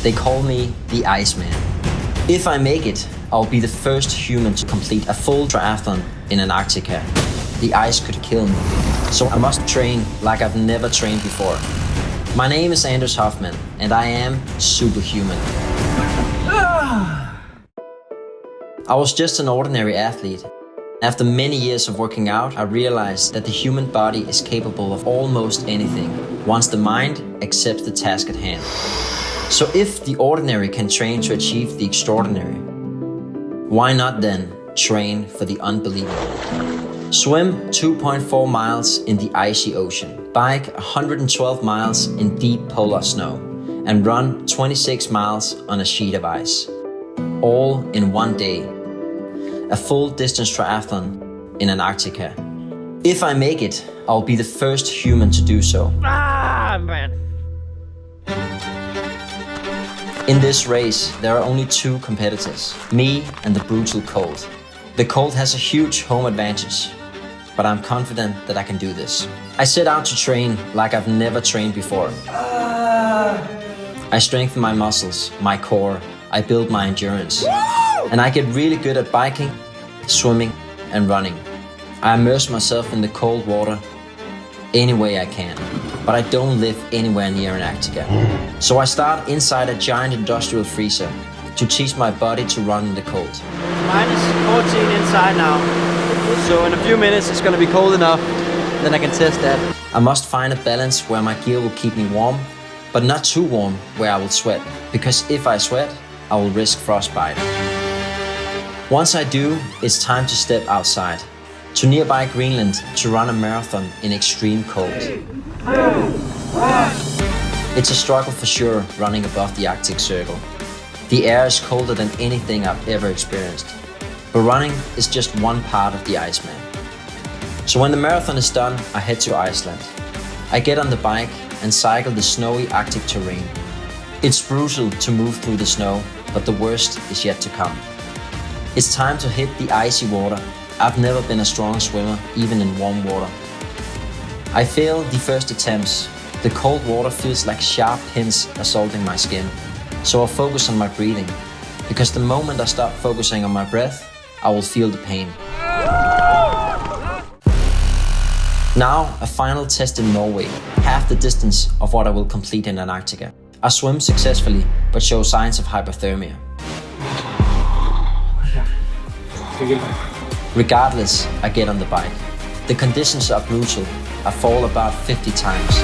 They call me the Iceman. If I make it, I'll be the first human to complete a full triathlon in Antarctica. The ice could kill me, so I must train like I've never trained before. My name is Hofman, and I am superhuman. I was just an ordinary athlete. After many years of working out, I realized that the human body is capable of almost anything, once the mind accepts the task at hand. So if the ordinary can train to achieve the extraordinary, why not then train for the unbelievable? Swim 2.4 miles in the icy ocean, bike 112 miles in deep polar snow, and run 26 miles on a sheet of ice. All in one day. A full distance triathlon in Antarctica. If I make it, I'll be the first human to do so. Man. In this race, there are only two competitors, me and the brutal cold. The cold has a huge home advantage, but I'm confident that I can do this. I set out to train like I've never trained before. I strengthen my muscles, my core, I build my endurance. And I get really good at biking, swimming, and running. I immerse myself in the cold water any way I can, but I don't live anywhere near Antarctica. So I start inside a giant industrial freezer to teach my body to run in the cold. Minus 14 inside now. So in a few minutes it's gonna be cold enough, then I can test that. I must find a balance where my gear will keep me warm, but not too warm where I will sweat, because if I sweat, I will risk frostbite. Once I do, it's time to step outside, to nearby Greenland to run a marathon in extreme cold. It's a struggle for sure running above the Arctic Circle. The air is colder than anything I've ever experienced, but running is just one part of the Iceman. So when the marathon is done, I head to Iceland. I get on the bike and cycle the snowy Arctic terrain. It's brutal to move through the snow, but the worst is yet to come. It's time to hit the icy water. I've never been a strong swimmer, even in warm water. I fail the first attempts. The cold water feels like sharp pins assaulting my skin. So I focus on my breathing, because the moment I stop focusing on my breath, I will feel the pain. Now, a final test in Norway, half the distance of what I will complete in Antarctica. I swim successfully, but show signs of hypothermia. Regardless, I get on the bike. The conditions are brutal. I fall about 50 times.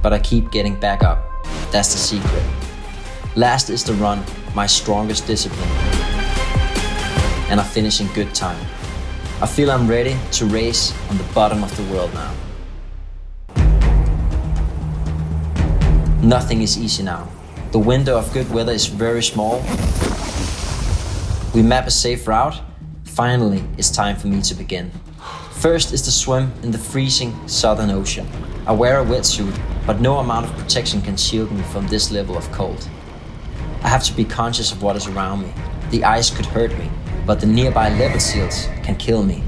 But I keep getting back up. That's the secret. Last is the run, my strongest discipline. And I finish in good time. I feel I'm ready to race on the bottom of the world now. Nothing is easy now. The window of good weather is very small. We map a safe route. Finally, it's time for me to begin. First is the swim in the freezing Southern Ocean. I wear a wetsuit, but no amount of protection can shield me from this level of cold. I have to be conscious of what is around me. The ice could hurt me, but the nearby leopard seals can kill me.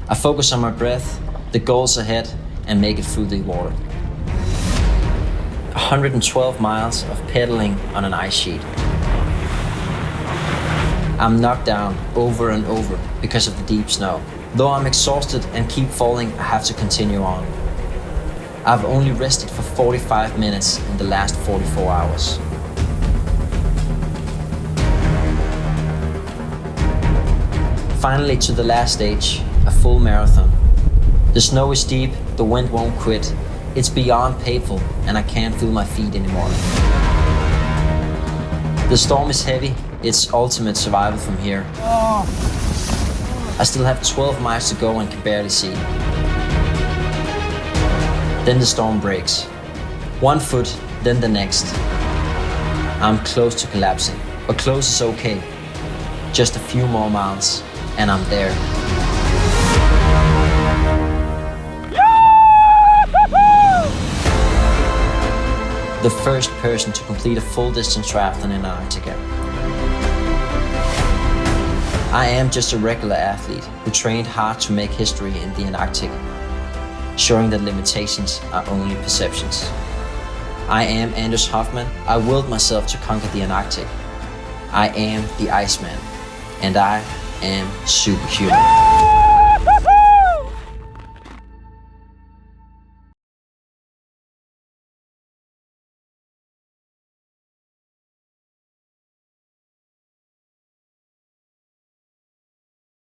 I focus on my breath, the goals ahead, and make it through the water. 112 miles of pedaling on an ice sheet. I'm knocked down over and over because of the deep snow. Though I'm exhausted and keep falling, I have to continue on. I've only rested for 45 minutes in the last 44 hours. Finally to the last stage, a full marathon. The snow is deep, the wind won't quit. It's beyond painful and I can't feel my feet anymore. The storm is heavy, it's ultimate survival from here. I still have 12 miles to go and can barely see. Then the storm breaks. One foot, then the next. I'm close to collapsing, but close is okay. Just a few more miles, and I'm there. The first person to complete a full-distance triathlon in Antarctica. I am just a regular athlete who trained hard to make history in the Antarctic, showing that limitations are only perceptions. I am Anders Hofman. I willed myself to conquer the Antarctic. I am the Iceman, and I am superhuman.